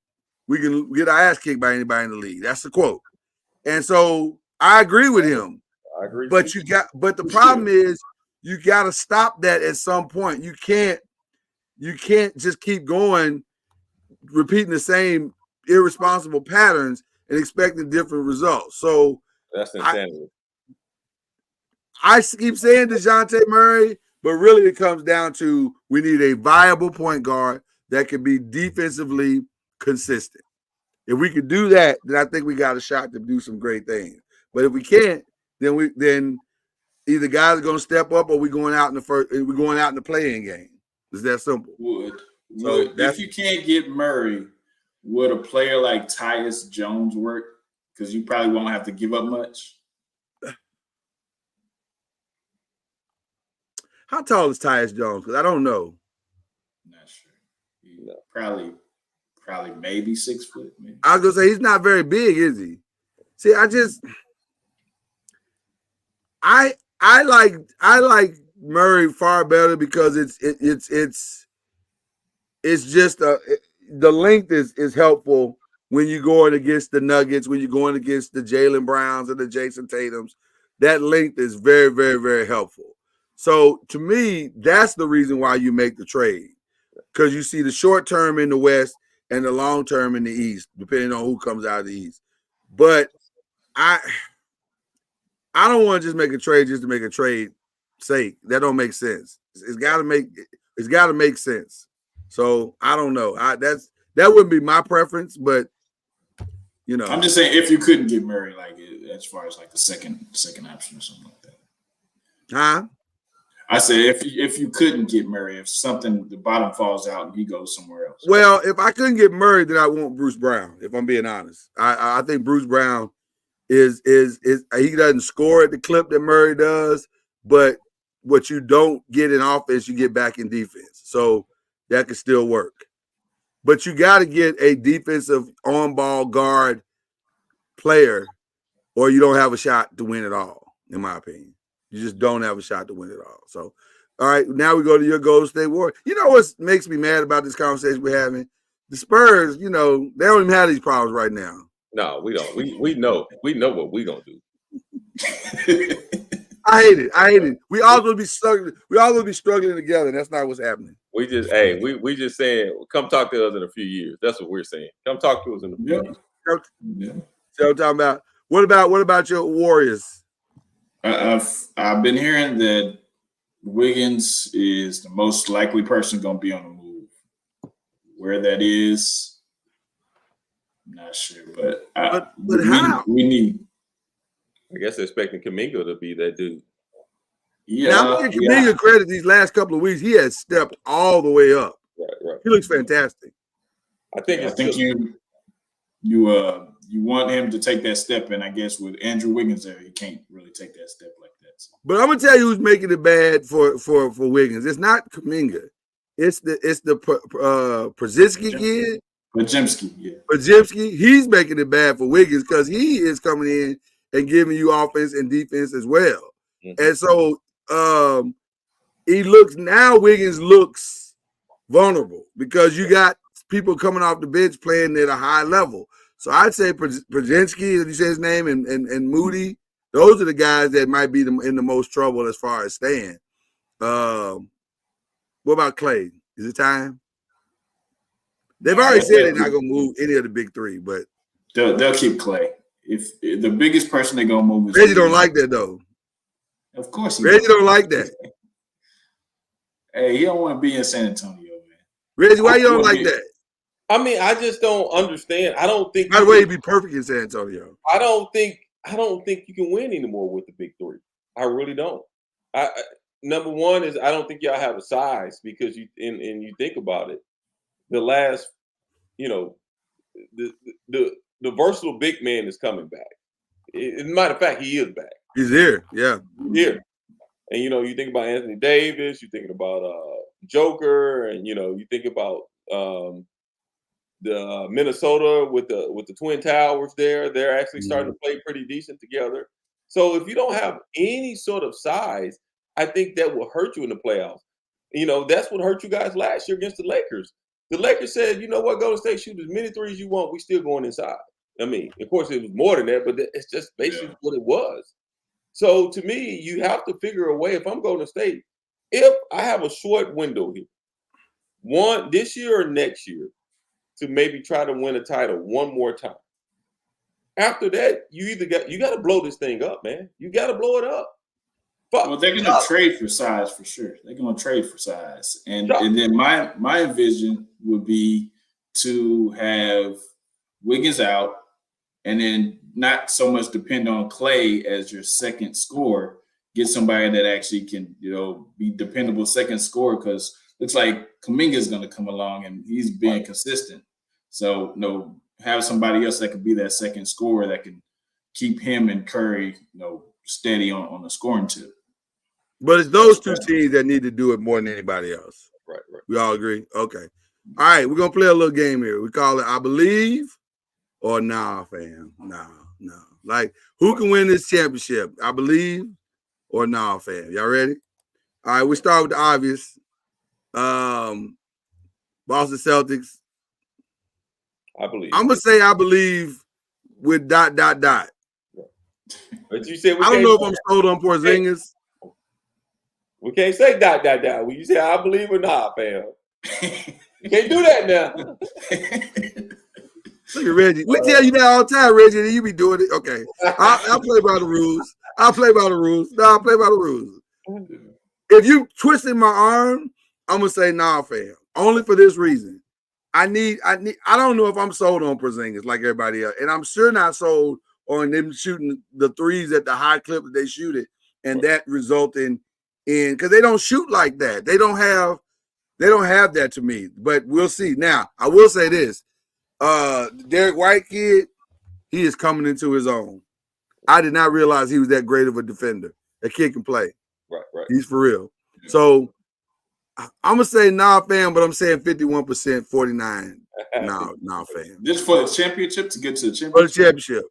We can get our ass kicked by anybody in the league." That's the quote. And so I agree with him. I agree. But too. the problem is you got to stop that at some point. You can't just keep going, repeating the same irresponsible patterns and expecting different results. So That's insanity. I keep saying DeJounte Murray, but really it comes down to we need a viable point guard that can be defensively consistent. If we could do that, then I think we got a shot to do some great things. But if we can't, then either guys are going to step up or we're going out in the playing game. It's that simple. If you can't get Murray, would a player like Tyus Jones work? Because you probably won't have to give up much. How tall is Tyus Jones? Because I don't know. Not sure. Probably maybe 6 foot. Maybe. I was gonna say he's not very big, is he? See, I like Murray far better because it's just the length is helpful when you're going against the Nuggets, when you're going against the Jaylen Browns and the Jason Tatums. That length is very, very, very helpful. So to me, that's the reason why you make the trade, because you see the short term in the West and the long term in the East, depending on who comes out of the East. But I don't want to just make a trade just to make a trade sake. That don't make sense. It's got to make sense. So I don't know. That wouldn't be my preference, but you know, I'm just saying if you couldn't get Murray, like as far as like the second option or something like that. Huh? I said if you couldn't get Murray, if the bottom falls out and he goes somewhere else. Well, if I couldn't get Murray, then I want Bruce Brown. If I'm being honest, I think Bruce Brown is he doesn't score at the clip that Murray does, but what you don't get in offense, you get back in defense. So that could still work. But you got to get a defensive on-ball guard player, or you don't have a shot to win it all, in my opinion. You just don't have a shot to win it all. So, all right, now we go to your Golden State Warriors. You know what makes me mad about this conversation we're having? The Spurs, you know, they don't even have these problems right now. No, we don't. We know what we're gonna do. I hate it. We all will be struggling. We all will be struggling together. And that's not what's happening. We just saying, come talk to us in a few years. That's what we're saying. Come talk to us in a few years. Yeah. So I'm talking about what about your Warriors? I've been hearing that Wiggins is the most likely person going to be on the move. Where that is, I'm not sure, but how? We need. I guess they're expecting Kuminga to be that dude. Yeah, now, I'm giving Kuminga credit these last couple of weeks. He has stepped all the way up. Right. He looks fantastic. I think you want him to take that step, and I guess with Andrew Wiggins there, he can't really take that step like that. So. But I'm gonna tell you who's making it bad for Wiggins. It's not Kuminga. It's the Podziemski kid. Podziemski, yeah. Podziemski, he's making it bad for Wiggins because he is coming in and giving you offense and defense as well. Mm-hmm. And so Wiggins looks vulnerable because you got people coming off the bench playing at a high level. So I'd say Podziemski, as you say his name, and Moody, those are the guys that might be in the most trouble as far as staying. What about Clay? Is it time? They've already said they're not going to move any of the big three, but they'll keep Clay. If the biggest person they're going to move is Reggie don't like that though. Of course, Reggie don't like that. Hey, he don't want to be in San Antonio, man. Reggie, why you don't like that? I mean, I just don't understand. I don't think. By the way, he'd be perfect in San Antonio. I don't think you can win anymore with the big three. I really don't. Number one is I don't think y'all have a size because you think about it, the last, the versatile big man is coming back. As a matter of fact, he is back. He's here, yeah. Here. And you think about Anthony Davis, you're thinking about Joker, and you think about the Minnesota with the Twin Towers there. They're actually starting to play pretty decent together. So if you don't have any sort of size, I think that will hurt you in the playoffs. That's what hurt you guys last year against the Lakers. The Lakers said, you know what, Golden State, shoot as many threes you want. We still going inside. I mean, of course, it was more than that, but it's just basically what it was. So to me, you have to figure a way. If I'm Golden State, if I have a short window here, one this year or next year, to maybe try to win a title one more time. After that, you got to blow this thing up, man. You got to blow it up. Well, they're going to trade for size for sure. They're going to trade for size, and then my vision would be to have Wiggins out, and then not so much depend on Clay as your second scorer. Get somebody that actually can, be dependable second scorer, because looks like Kuminga is going to come along and he's being consistent. So, have somebody else that could be that second scorer that can keep him and Curry, steady on the scoring tip. But it's those two teams that need to do it more than anybody else. Right. We all agree? Okay. All right, we're going to play a little game here. We call it I Believe or Nah, fam. Nah. Like, who can win this championship? I believe or nah, fam. Y'all ready? All right, we start with the obvious. Boston Celtics. I believe. I'm going to say I believe with ... But you said I don't know if I'm sold on Porzingis. We can't say ... When you say I believe or not, fam. You can't do that now. Look at Reggie. We tell you that all the time, Reggie, and you be doing it. Okay. I'll play by the rules. No, I'll play by the rules. If you twisting my arm, I'm going to say nah, fam. Only for this reason. I don't know if I'm sold on Porzingis like everybody else. And I'm sure not sold on them shooting the threes at the high clip that they shoot it. And that resulting in, because they don't shoot like that. They don't have that to me. But we'll see. Now, I will say this. Derek White kid, he is coming into his own. I did not realize he was that great of a defender. That kid can play. Right. He's for real. So I'm gonna say nah, fam, but I'm saying 51%, 49. Nah, fam. Just for the championship, to get to the championship. For the championship.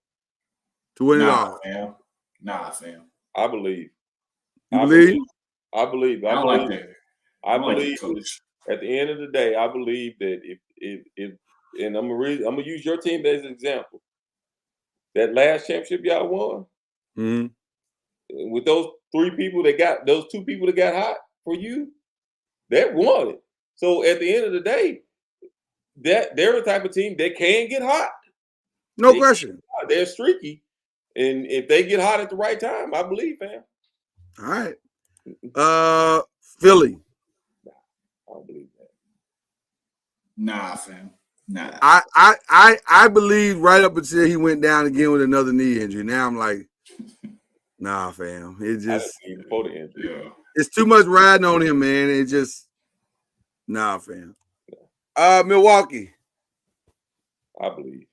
To win it all. Fam. Nah, fam. I believe. You believe? I believe. I don't like that. I believe at the end of the day, I believe that if and I'm gonna use your team as an example. That last championship y'all won, with those two people that got hot for you, they won it. So at the end of the day, that they're the type of team that can get hot. No question. They're streaky, and if they get hot at the right time, I believe, fam. All right. Philly. I don't believe that. Nah, fam. Nah. I believe right up until he went down again with another knee injury. Now I'm like, nah, fam. It just before the injury. Yeah. It's too much riding on him, man. It just nah, fam. Milwaukee. I believe.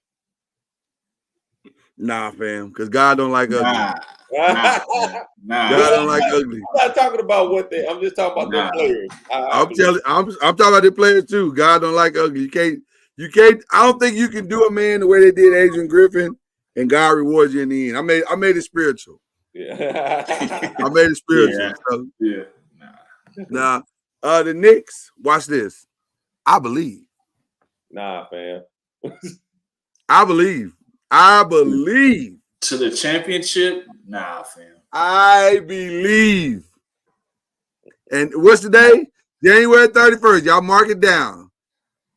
Nah, fam. Because God don't like ugly. Nah. God don't like ugly. I'm not talking about I'm just talking about the players. I'm talking about the players too. God don't like ugly. You can't. I don't think you can do a man the way they did Adrian Griffin, and God rewards you in the end. I made it spiritual. Yeah. I made it spiritual. Yeah. Nah. The Knicks. Watch this. I believe. Nah, fam. I believe. To the championship? Nah, fam. I believe. And what's the day? January 31st. Y'all mark it down.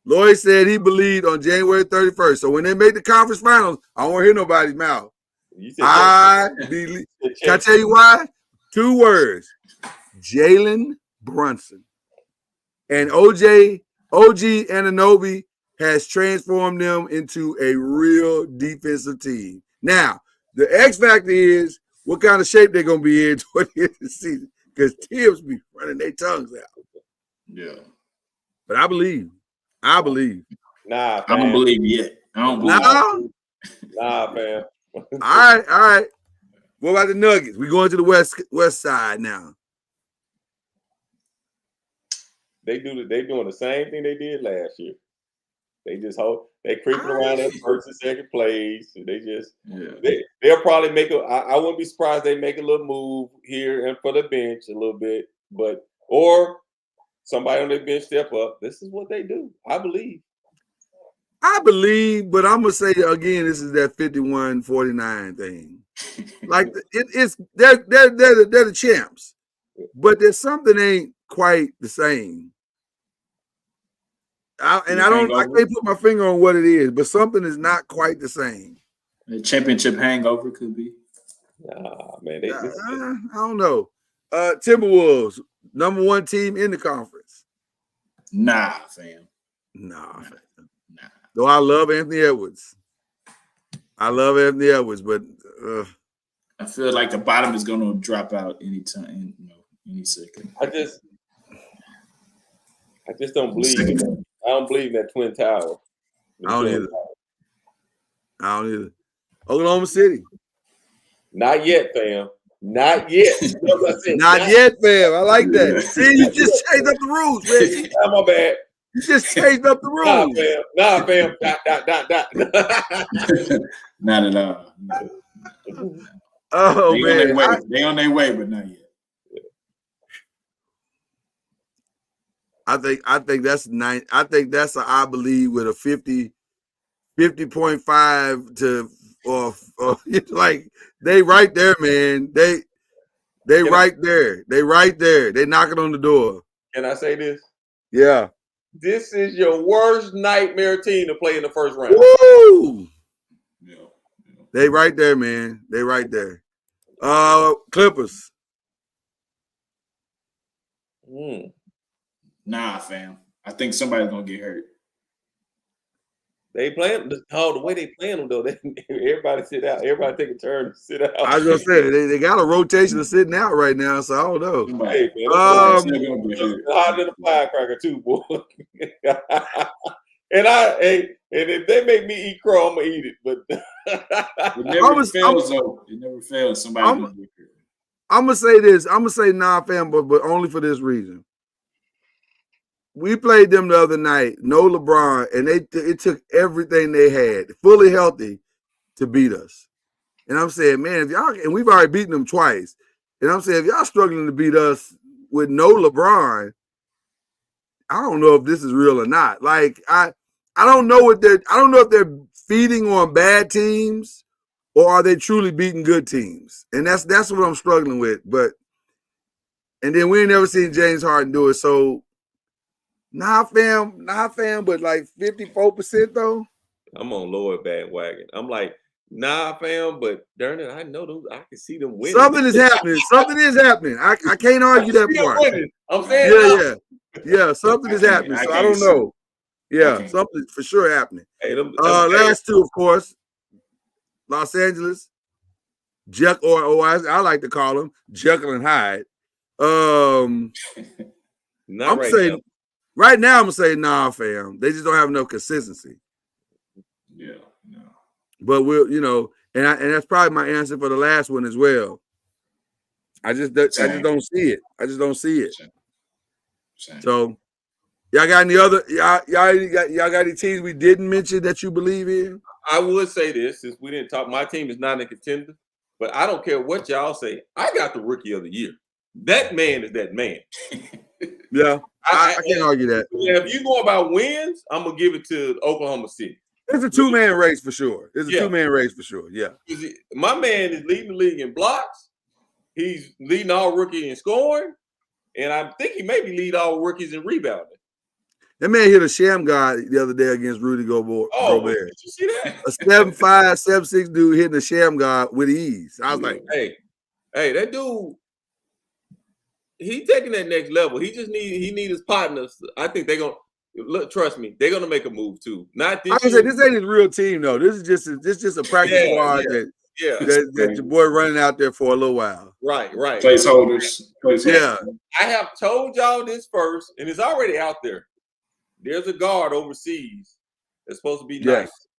Lloyd said he believed on January 31st. So when they make the conference finals, I don't want to hear nobody's mouth. I believe. Can I tell you why? 2 words. Jalen Brunson. And OG Anunoby has transformed them into a real defensive team. Now, the X factor is what kind of shape they're going to be in toward the end of the season, because Tibbs be running their tongues out. Yeah. But I believe. Nah, fam. I don't believe yet. I don't believe. Nah, fam. All right. What about the Nuggets? We going to the west side now. They doing the same thing they did last year. They just they creeping around in first and second place. They just they'll probably make I wouldn't be surprised they make a little move here and for the bench a little bit, or somebody on their bench step up. This is what they do. I believe. I believe, but I'm gonna say again, this is that 51-49 thing. Like it's they're the champs, but there's something ain't quite the same. I can't put my finger on what it is, but something is not quite the same. The championship hangover could be. Nah, man. I don't know. Timberwolves, #1 team in the conference. Nah, fam. Nah. Nah. Though I love Anthony Edwards. But I feel like the bottom is going to drop out anytime, any second. I just don't believe in that. I don't believe in that Twin Tower. I don't either. Oklahoma City. Not yet, fam. Not yet. Not yet, fam. I like that. See, you just changed up the rules, man. My bad. You just changed up the rules. Nah, fam. Not at all. Oh, man. They on their way, but not yet. I think that's nice. I think that's I believe with a 50.5 to or like they right there, man. They right there. They right there. They knocking on the door. Can I say this? Yeah. This is your worst nightmare team to play in the first round. Woo! Yeah. They right there, man. They right there. Clippers. Nah, fam. I think somebody's gonna get hurt. They playing the way they playing them though. Everybody sit out. Everybody take a turn to sit out. I was gonna say they got a rotation of sitting out right now, so I don't know. Hey, man, hot than a firecracker too, boy. And if they make me eat crow, I'm gonna eat it. But it never fails though. It never fails. Somebody's gonna get hurt. I'm gonna say this. I'm gonna say nah, fam, but only for this reason. We played them the other night, no LeBron, and it took everything they had, fully healthy, to beat us. And I'm saying, man, if y'all, and we've already beaten them twice. And I'm saying, if y'all struggling to beat us with no LeBron, I don't know if this is real or not. Like, I don't know if they're feeding on bad teams or are they truly beating good teams. And that's what I'm struggling with. And then we ain't never seen James Harden do it. So Nah, fam, but like 54% though. I'm on lower bandwagon. I'm like, nah, fam, but darn it, I know those. I can see them winning. Something is happening. I can't argue that part. I'm saying, yeah. Something is happening. So I don't know. Yeah, something for sure happening. Hey, last two, of course, Los Angeles, I like to call them Jekyll and Hyde. Not right now. Right now, I'm gonna say nah, fam. They just don't have enough consistency. Yeah, no. But we'll, and that's probably my answer for the last one as well. I just don't see it. Same. So, y'all got any other? Y'all got any teams we didn't mention that you believe in? I would say this since we didn't talk. My team is not a contender, but I don't care what y'all say. I got the rookie of the year. That man is that man. Yeah. I can't argue that. If you go about wins, I'm gonna give it to Oklahoma City. It's a two-man race for sure. Yeah. My man is leading the league in blocks. He's leading all rookie in scoring, and I think he maybe lead all rookies in rebounding. That man hit a sham guy the other day against Rudy Gobert. Did you see that? A 7'5", 7'6" dude hitting a sham guy with ease. I was like, hey, that dude. He's taking that next level. He need his partners. I think they're gonna trust me. They're gonna make a move too. Not this. I said this ain't his real team though. This is just a practice squad that your boy running out there for a little while. Right. Placeholders. Yeah. I have told y'all this first, and it's already out there. There's a guard overseas that's supposed to be nice.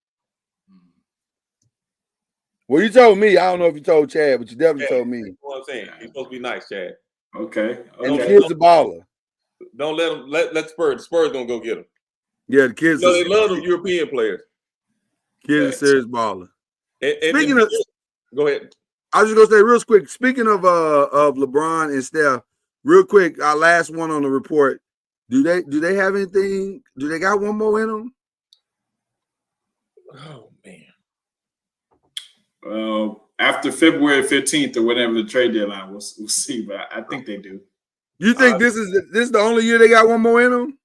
Well, you told me. I don't know if you told Chad, but you definitely told me. That's what I'm saying. He's supposed to be nice, Chad. Okay. And the kid's a baller. Don't let him let Spurs. The Spurs gonna go get him. Yeah, the kids. They love them European players. Kid's a serious baller. Speaking of, go ahead. I was just gonna say real quick. Speaking of LeBron and Steph, real quick. Our last one on the report. Do they have anything? Do they got one more in them? Oh man. After February 15th or whatever the trade deadline, we'll see. But I think they do. You think this is the only year they got one more in them?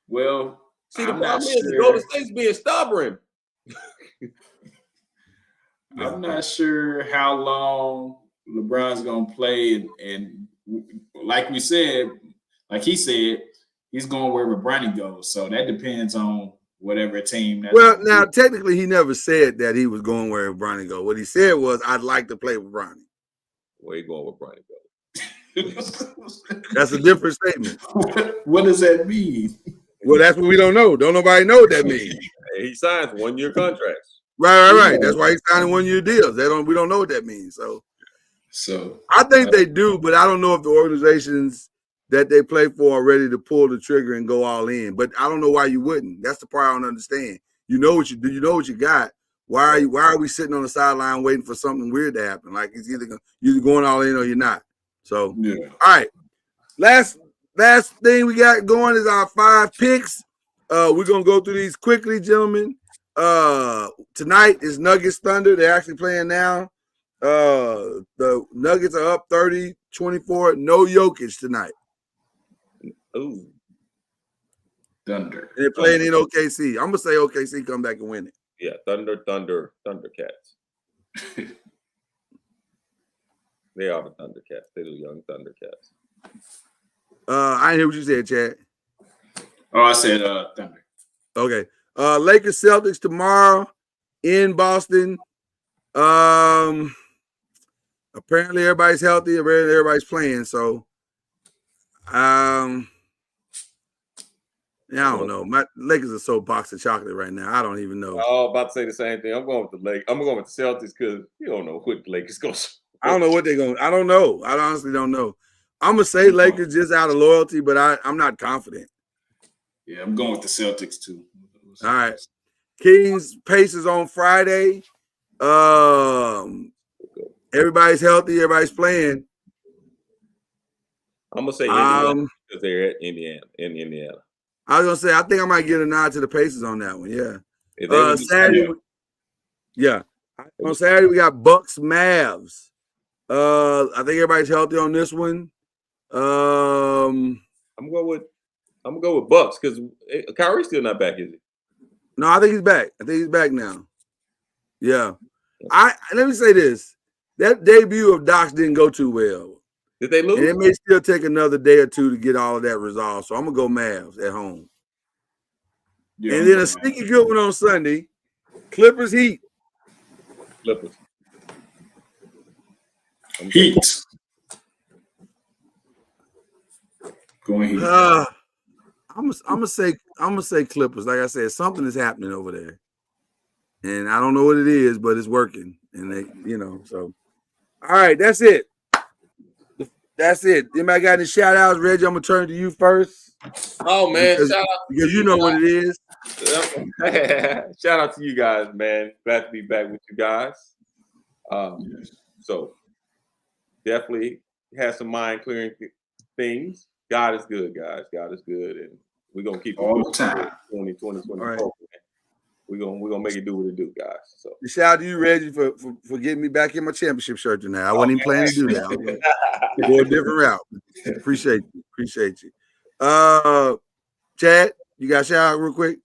Well, See, the I'm not problem is the sure. Golden State's being stubborn. I'm not sure how long LeBron's gonna play, and like we said, like he said, he's going wherever Bronny goes. So that depends on whatever team. Well, now technically, he never said that he was going where Bronny go. What he said was, "I'd like to play with Bronny." Where you going with Bronny go? That's a different statement. What does that mean? Well, that's what we don't know. Don't nobody know what that means. Hey, he signs 1-year contracts. Right. That's why he's signing 1-year deals. We don't know what that means. So I think they do, but I don't know if the organizations that they play for are ready to pull the trigger and go all in. But I don't know why you wouldn't. That's the part I don't understand. You know what you do. You know what you got. Why are we sitting on the sideline waiting for something weird to happen? Like it's either going all in or you're not. So yeah. All right. Last thing we got going is our 5 picks. We're gonna go through these quickly, gentlemen. Tonight is Nuggets Thunder. They're actually playing now. The Nuggets are up 30-24. No Jokic tonight. Ooh. Thunder. And they're playing in OKC. I'm gonna say OKC come back and win it. Yeah, Thundercats. They are the Thundercats. They're the young Thundercats. I didn't hear what you said, Chad. Oh, I said Thunder. Okay. Lakers Celtics tomorrow in Boston. Apparently everybody's healthy. Apparently everybody's playing. So, I don't know. My Lakers are so box of chocolate right now. I don't even know. Oh, about to say the same thing. I'm going with the Lakers. I'm going with the Celtics because you don't know what the Lakers go. I don't know what they're going. I don't know. I honestly don't know. I'm gonna say Lakers just out of loyalty, but I'm not confident. Yeah, I'm going with the Celtics too. All right. Kings Pacers on Friday. Everybody's healthy. Everybody's playing. I'm gonna say Indiana because they're at Indiana. In Indiana. I was gonna say I think I might get a nod to the Pacers on that one. Yeah. Saturday. Yeah. On Saturday we got Bucks Mavs. I think everybody's healthy on this one. I'm gonna go with Bucks because Kyrie's still not back, is he? No, I think he's back. I think he's back now. Yeah. Let me say this. That debut of Docs didn't go too well. Did they lose? And it may still take another day or two to get all of that resolved. So I'm gonna go Mavs at home. Yeah, and then a sneaky good one on Sunday. Clippers Heat. Clippers. Heat. Going Heat. I'm gonna say Clippers. Like I said, something is happening over there, and I don't know what it is, but it's working. And they, so all right, that's it. That's it. Anybody got any shout outs? Reggie, I'm gonna turn to you first. Oh man, because you know what it is. Shout out to you guys, man. Glad to be back with you guys. So definitely have some mind clearing things. God is good, guys. God is good, and we're gonna keep all the time. 2024. Right. We're gonna make it do what it do, guys. So shout out to you, Reggie, for getting me back in my championship shirt tonight. I wasn't even planning to do that. I go a different route. Appreciate you. Chad, you got a shout out real quick?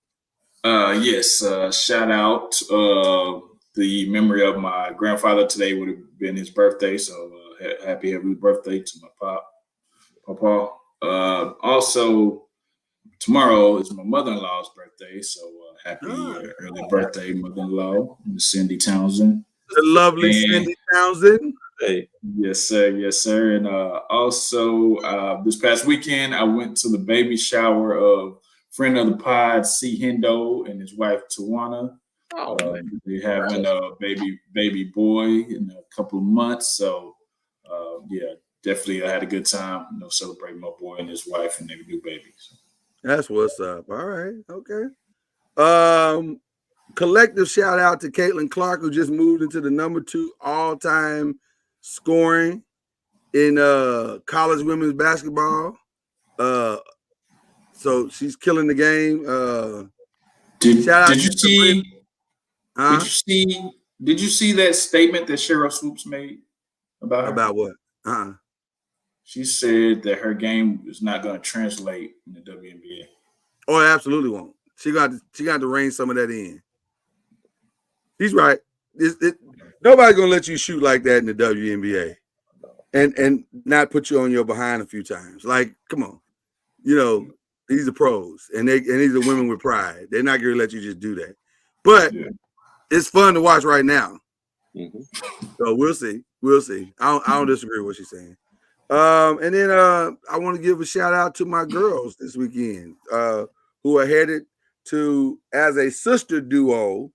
Yes. Shout out. The memory of my grandfather today would have been his birthday, so happy birthday to my papa. Also, tomorrow is my mother-in-law's birthday, so happy early birthday, mother-in-law, Miss Cindy Townsend. The lovely Cindy Townsend. Hey. Yes, sir. And also, this past weekend, I went to the baby shower of friend of the pod, C. Hendo, and his wife, Tawana. They're having a baby boy in a couple of months, so definitely I had a good time, celebrating my boy and his wife and their new baby. So. That's what's up. All right, okay. Collective shout out to Caitlin Clark, who just moved into the number 2 all-time scoring in college women's basketball. So she's killing the game. Did you see Huh? Did you see that statement that Cheryl Swoops made about her? About what? She said that her game is not going to translate in the WNBA. Oh, it absolutely won't. She got to rein some of that in. He's right. Nobody's gonna let you shoot like that in the WNBA, and not put you on your behind a few times. Like, come on, these are pros, and these are women with pride. They're not gonna let you just do that. But it's fun to watch right now. Mm-hmm. So we'll see. I don't disagree with what she's saying. And then I want to give a shout out to my girls this weekend, who are headed to as a sister duo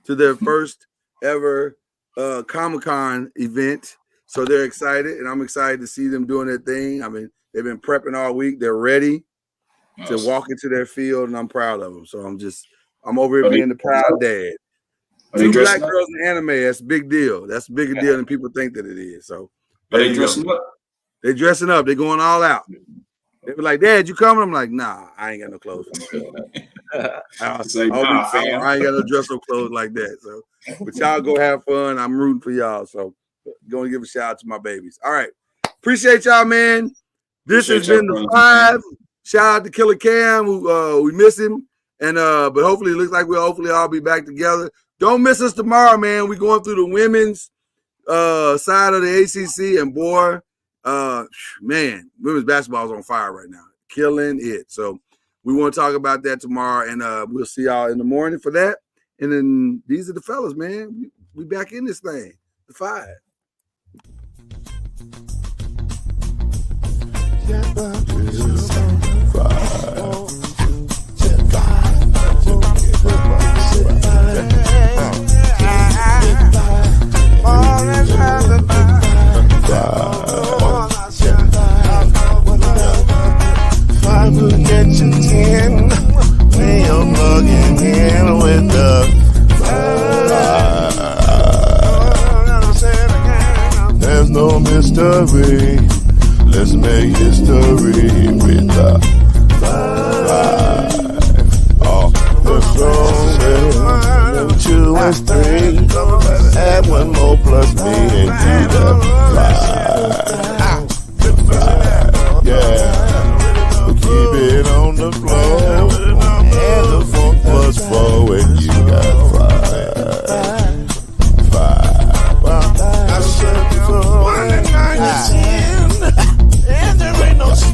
to their first ever Comic-Con event. So they're excited, and I'm excited to see them doing their thing. I mean, they've been prepping all week. They're ready to walk into their field, and I'm proud of them. So I'm over here being the proud dad. 2 black girls in anime, that's a big deal. That's a bigger deal than people think that it is. So are they dressing up? They're dressing up. They're going all out. They be like, Dad, you coming? I'm like, nah, I ain't got no clothes. I ain't got no dress up clothes like that. So, but y'all go have fun. I'm rooting for y'all. So, going to give a shout out to my babies. All right, appreciate y'all, man. This has been the 5. Shout out to Killer Cam, who we miss him, and but hopefully it looks like we'll all be back together. Don't miss us tomorrow, man. We're going through the women's side of the ACC, and boy, man, women's basketball is on fire right now, killing it. So we want to talk about that tomorrow, and we'll see y'all in the morning for that. And then these are the fellas, man. We back in this thing, the 5. Five will get you 10 when you're plugging in with the 5. There's no mystery. Let's make history with the